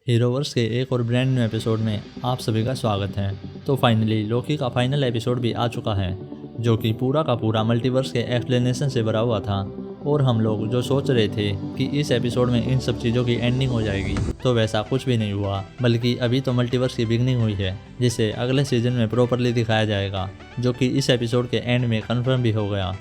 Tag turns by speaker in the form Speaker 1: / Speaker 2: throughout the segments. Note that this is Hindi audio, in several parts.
Speaker 1: हीरोवर्स के एक और ब्रांड न्यू एपिसोड में आप सभी का स्वागत है। तो फाइनली लोकी का फाइनल एपिसोड भी आ चुका है, जो कि पूरा का पूरा मल्टीवर्स के एक्सप्लेनेशन से भरा हुआ था। और हम लोग जो सोच रहे थे कि इस एपिसोड में इन सब चीज़ों की एंडिंग हो जाएगी, तो वैसा कुछ भी नहीं हुआ, बल्कि अभी तो मल्टीवर्स की बिगनिंग हुई है, जिसे अगले सीजन में प्रॉपरली दिखाया जाएगा, जो कि इस एपिसोड के एंड में कन्फर्म भी हो गया।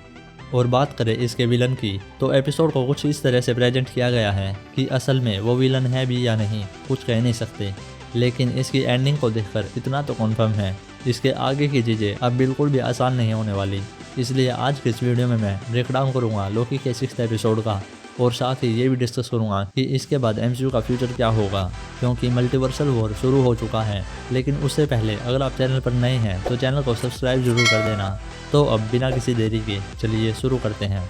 Speaker 1: और बात करें इसके विलन की, तो एपिसोड को कुछ इस तरह से प्रेजेंट किया गया है कि असल में वो विलन है भी या नहीं कुछ कह नहीं सकते, लेकिन इसकी एंडिंग को देखकर इतना तो कन्फर्म है, इसके आगे की चीज़ें अब बिल्कुल भी आसान नहीं होने वाली। इसलिए आज के इस वीडियो में मैं ब्रेकडाउन करूँगा लोकी के 6th एपिसोड का, और साथ ही ये भी डिस्कस करूँगा कि इसके बाद MCU का फ्यूचर क्या होगा, क्योंकि मल्टीवर्सल वॉर शुरू हो चुका है। लेकिन उससे पहले अगर आप चैनल पर नए हैं तो चैनल को सब्सक्राइब जरूर कर देना। तो अब बिना किसी देरी के चलिए शुरू करते हैं।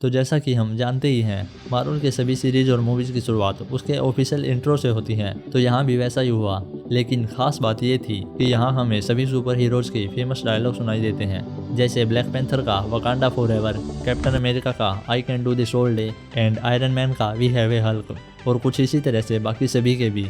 Speaker 1: तो जैसा कि हम जानते ही हैं, मार्वल के सभी सीरीज और मूवीज़ की शुरुआत उसके ऑफिशियल इंट्रो से होती है, तो यहाँ भी वैसा ही हुआ। लेकिन खास बात ये थी कि यहाँ हमें सभी सुपर हीरोज़ के फेमस डायलॉग सुनाई देते हैं, जैसे ब्लैक पैंथर का वकांडा फॉरएवर, कैप्टन अमेरिका का I can do this all day and iron man का वी हैव ए हल्क, और कुछ इसी तरह से बाकी सभी के भी।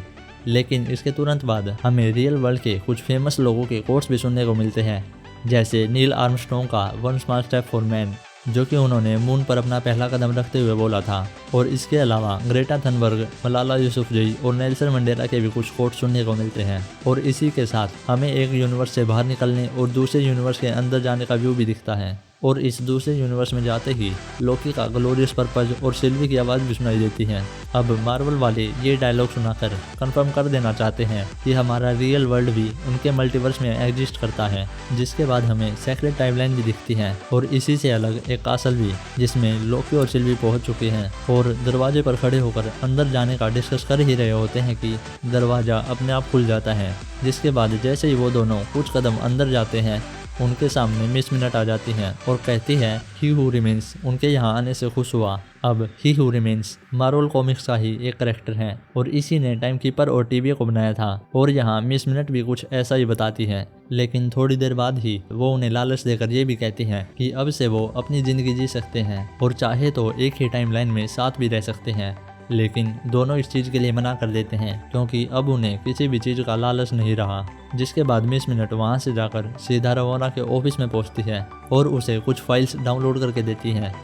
Speaker 1: लेकिन इसके तुरंत बाद हमें रियल वर्ल्ड के कुछ फेमस लोगों के कोट्स भी सुनने को मिलते हैं, जैसे नील आर्मस्ट्रॉन्ग का one small step for man, जो कि उन्होंने मून पर अपना पहला कदम रखते हुए बोला था। और इसके अलावा ग्रेटा थनबर्ग, मलाला यूसुफजई और नेल्सन मंडेला के भी कुछ कोट सुनने को मिलते हैं। और इसी के साथ हमें एक यूनिवर्स से बाहर निकलने और दूसरे यूनिवर्स के अंदर जाने का व्यू भी दिखता है। और इस दूसरे यूनिवर्स में जाते ही लोकी का ग्लोरियस पर्पज और सिल्वी की आवाज़ भी सुनाई देती है। अब मार्वल वाले ये डायलॉग सुनाकर कंफर्म कर देना चाहते हैं कि हमारा रियल वर्ल्ड भी उनके मल्टीवर्स में एग्जिस्ट करता है, जिसके बाद हमें सेक्रेट टाइमलाइन भी दिखती है, और इसी से अलग एक कासल भी, जिसमें लोकी और सिल्वी पहुंच चुके हैं और दरवाजे पर खड़े होकर अंदर जाने का डिस्कस कर ही रहे होते हैं कि दरवाज़ा अपने आप खुल जाता है। जिसके बाद जैसे ही वो दोनों कुछ कदम अंदर जाते हैं, उनके सामने मिस मिनट आ जाती हैं और कहती है ही हू रिमेन्स उनके यहाँ आने से खुश हुआ। अब ही हू रिमेन्स मार्वल कॉमिक्स का ही एक कैरेक्टर है, और इसी ने टाइम कीपर और टीवी को बनाया था। और यहाँ मिस मिनट भी कुछ ऐसा ही बताती है, लेकिन थोड़ी देर बाद ही वो उन्हें लालच देकर ये भी कहती हैं कि अब से वो अपनी ज़िंदगी जी सकते हैं और चाहे तो एक ही टाइमलाइन में साथ भी रह सकते हैं। लेकिन दोनों इस चीज़ के लिए मना कर देते हैं, क्योंकि अब उन्हें किसी भी चीज़ का लालच नहीं रहा। जिसके बाद मिस मिनट वहाँ से जाकर सीधा रवोना के ऑफिस में पहुँचती है और उसे कुछ फाइल्स डाउनलोड करके देती हैं।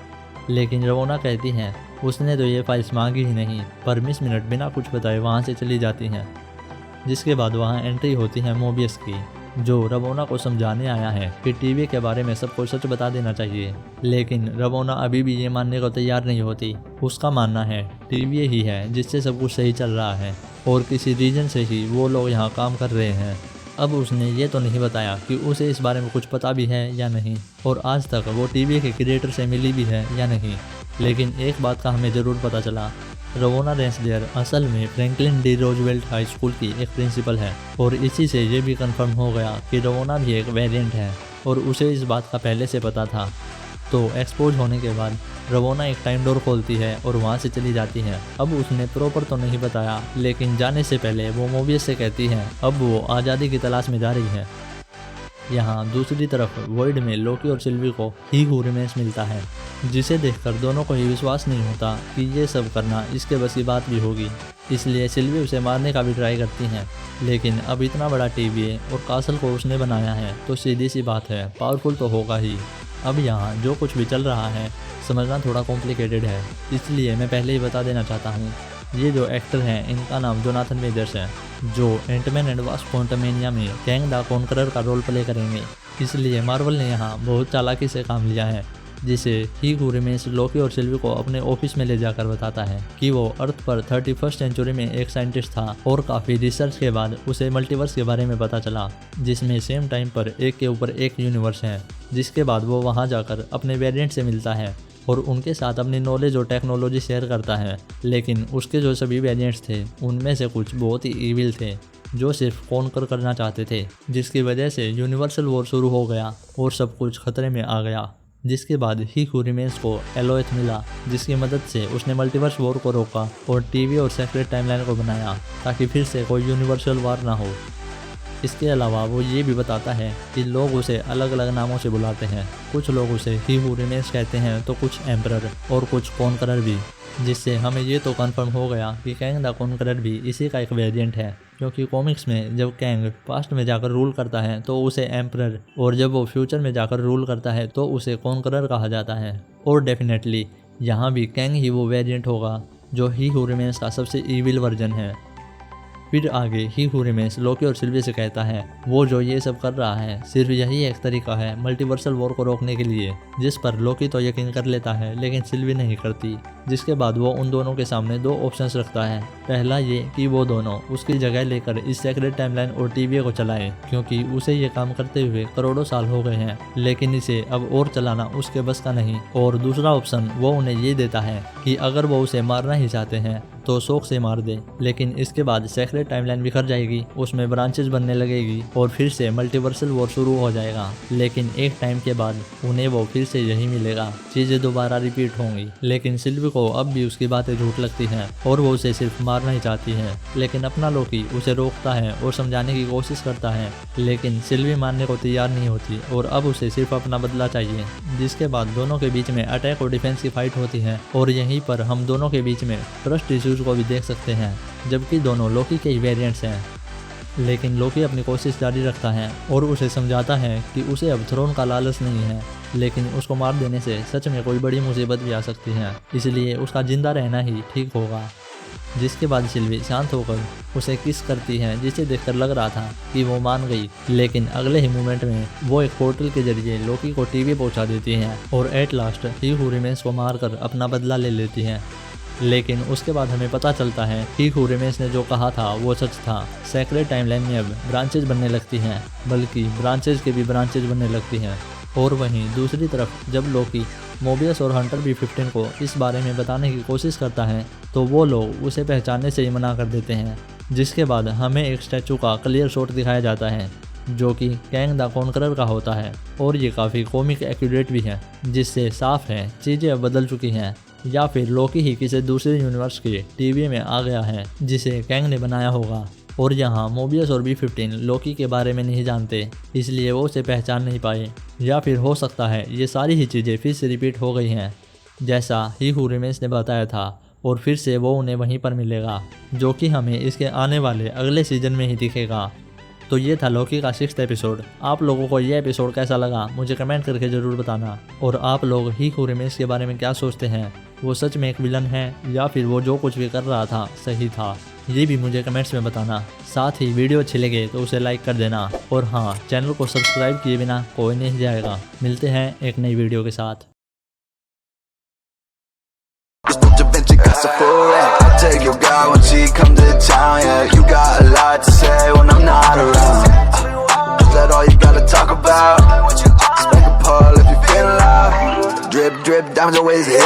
Speaker 1: लेकिन रवोना कहती हैं उसने तो ये फाइल्स मांगी ही नहीं, पर मिस मिनट बिना कुछ बताए वहाँ से चली जाती हैं। जिसके बाद वहाँ एंट्री होती है मोबियस की, जो रवोना को समझाने आया है कि टीवी के बारे में सबको सच बता देना चाहिए। लेकिन रवोना अभी भी ये मानने को तैयार नहीं होती। उसका मानना है टीवी ही है जिससे सब कुछ सही चल रहा है, और किसी रीजन से ही वो लोग यहाँ काम कर रहे हैं। अब उसने ये तो नहीं बताया कि उसे इस बारे में कुछ पता भी है या नहीं, और आज तक वो टीवी के क्रिएटर से मिली भी है या नहीं। लेकिन एक बात का हमें ज़रूर पता चला, रवोना रेंसडेयर असल में Franklin D Roosevelt high school की एक प्रिंसिपल है। और इसी से ये भी कंफर्म हो गया कि रवोना भी एक वेरिएंट है, और उसे इस बात का पहले से पता था। तो एक्सपोज होने के बाद रवोना एक टाइम डोर खोलती है और वहाँ से चली जाती है। अब उसने प्रॉपर तो नहीं बताया, लेकिन जाने से पहले वो मोबियस से कहती है अब वो आज़ादी की तलाश में जा रही है। यहाँ दूसरी तरफ वॉइड में लोकी और सिल्वी को ही हू रिमेन्स मिलता है, जिसे देखकर दोनों को ही विश्वास नहीं होता कि ये सब करना इसके बस की बात भी होगी। इसलिए सिल्वी उसे मारने का भी ट्राई करती हैं, लेकिन अब इतना बड़ा टीवी और कासल को उसने बनाया है, तो सीधी सी बात है पावरफुल तो होगा ही। अब यहाँ जो कुछ भी चल रहा है समझना थोड़ा कॉम्प्लिकेटेड है, इसलिए मैं पहले ही बता देना चाहता हूँ। ये जो एक्टर हैं इनका नाम जोनाथन मेजर्स है, जो एंटमैन एंड वास्प क्वांटमेनिया में कैंग द कॉन्करर का रोल प्ले करेंगे। इसलिए मार्वल ने यहाँ बहुत चालाकी से काम लिया है, जिसे ही हू रिमेन्स लोकी और सिल्वी को अपने ऑफिस में ले जाकर बताता है कि वो अर्थ पर 31st सेंचुरी में एक साइंटिस्ट था, और काफ़ी रिसर्च के बाद उसे मल्टीवर्स के बारे में पता चला, जिसमें सेम टाइम पर एक के ऊपर एक यूनिवर्स है। जिसके बाद वो वहाँ जाकर अपने वेरिएंट से मिलता है और उनके साथ अपनी नॉलेज और टेक्नोलॉजी शेयर करता है। लेकिन उसके जो सभी वेरिएंट्स थे उनमें से कुछ बहुत ही ईविल थे, जो सिर्फ कॉन्कर करना चाहते थे, जिसकी वजह से यूनिवर्सल वॉर शुरू हो गया और सब कुछ खतरे में आ गया। जिसके बाद ही रिमेन्स को एलोएथ मिला, जिसकी मदद से उसने मल्टीवर्स वॉर को रोका और टीवी और सेक्रेट टाइमलाइन को बनाया ताकि फिर से कोई यूनिवर्सल वार ना हो। इसके अलावा वो ये भी बताता है कि लोग उसे अलग अलग नामों से बुलाते हैं। कुछ लोग उसे ही रिमेन्स कहते हैं तो कुछ एम्परर और कुछ कॉन्करर भी, जिससे हमें ये तो कंफर्म हो गया कि कैंग द कॉन्करर भी इसी का एक वेरिएंट है। क्योंकि कॉमिक्स में जब कैंग पास्ट में जाकर रूल करता है तो उसे एम्परर, और जब वो फ्यूचर में जाकर रूल करता है तो उसे कॉन्करर कहा जाता है। और डेफिनेटली यहाँ भी कैंग ही वो वेरिएंट होगा जो ही रिमेन्स का सबसे ईविल वर्जन है। फिर आगे ही रिमेन्स लोकी और सिल्वी से कहता है वो जो ये सब कर रहा है सिर्फ यही एक तरीका है मल्टीवर्सल वॉर को रोकने के लिए, जिस पर लोकी तो यकीन कर लेता है लेकिन सिल्वी नहीं करती। जिसके बाद वो उन दोनों के सामने दो ऑप्शंस रखता है। पहला ये कि वो दोनों उसकी जगह लेकर इस सेक्रेट टाइमलाइन और टीवी को चलाएं, क्योंकि उसे ये काम करते हुए करोड़ों साल हो गए हैं, लेकिन इसे अब और चलाना उसके बस का नहीं। और दूसरा ऑप्शन वो उन्हें ये देता है कि अगर वो उसे मारना ही चाहते हैं तो शौक से मार दे, लेकिन इसके बाद सेक्रेट टाइमलाइन बिखर जाएगी, उसमें ब्रांचेस बनने लगेगी और फिर से मल्टीवर्सल वॉर शुरू हो जाएगा। लेकिन एक टाइम के बाद उन्हें वो फिर से यही मिलेगा, चीजें दोबारा रिपीट होंगी। लेकिन सिल्वी को अब भी उसकी बातें झूठ लगती हैं और वो उसे सिर्फ मारना ही चाहती है। लेकिन अपना लोकी उसे रोकता है और समझाने की कोशिश करता है, लेकिन सिल्वी मानने को तैयार नहीं होती और अब उसे सिर्फ अपना बदला चाहिए। जिसके बाद दोनों के बीच में अटैक और डिफेंस की फाइट होती है और यहीं पर हम दोनों के बीच में ट्रस्ट इश्यूज को भी देख सकते हैं, जबकि दोनों लोकी के ही वेरिएंट्स हैं। लेकिन लोकी अपनी कोशिश जारी रखता है और उसे समझाता है कि उसे अब थ्रोन का लालच नहीं है, लेकिन उसको मार देने से सच में कोई बड़ी मुसीबत भी आ सकती है, इसलिए उसका जिंदा रहना ही ठीक होगा। जिसके बाद सिल्वी शांत होकर उसे किस करती है, जिसे देखकर लग रहा था कि वो मान गई, लेकिन अगले ही मोमेंट में वो एक पोर्टल के जरिए लोकी को टीवी पहुंचा देती है और एट लास्ट ही रिमेन्स को मारकर अपना बदला ले लेती है। लेकिन उसके बाद हमें पता चलता है ही रिमेन्स ने जो कहा था वो सच था। सेक्रेट टाइमलाइन में अब ब्रांचेज बनने लगती हैं, बल्कि ब्रांचेज के भी ब्रांचेज बनने लगती हैं। और वहीं दूसरी तरफ जब लोकी मोबियस और हंटर B-15 को इस बारे में बताने की कोशिश करता है तो वो लोग उसे पहचानने से ही मना कर देते हैं। जिसके बाद हमें एक स्टैचू का क्लियर शॉट दिखाया जाता है जो कि कैंग द कॉन्करर का होता है, और ये काफ़ी कॉमिक एक्यूरेट भी है, जिससे साफ है चीज़ें अब बदल चुकी हैं, या फिर लोकी ही किसी दूसरे यूनिवर्स के टीवी में आ गया है जिसे कैंग ने बनाया होगा। और यहाँ मोबियस और B-15 लोकी के बारे में नहीं जानते, इसलिए वो उसे पहचान नहीं पाए, या फिर हो सकता है ये सारी ही चीज़ें फिर से रिपीट हो गई हैं जैसा ही रिमेन्स ने बताया था, और फिर से वो उन्हें वहीं पर मिलेगा, जो कि हमें इसके आने वाले अगले सीजन में ही दिखेगा। तो ये था लोकी का 6th एपिसोड। आप लोगों को ये एपिसोड कैसा लगा मुझे कमेंट करके ज़रूर बताना, और आप लोग ही रिमेन्स के बारे में क्या सोचते हैं, वो सच में एक विलन है या फिर वो जो कुछ भी कर रहा था सही था, ये भी मुझे कमेंट्स में बताना। साथ ही वीडियो अच्छी लगे तो उसे लाइक कर देना, और हाँ, चैनल को सब्सक्राइब किए बिना कोई नहीं जाएगा। मिलते हैं एक नई वीडियो के साथ।
Speaker 2: Take your girl when she come to town, yeah. You got a lot to say when I'm not around. Is that all you gotta talk about? Just make a pull if you feel loud. Drip, drip, diamonds always hit.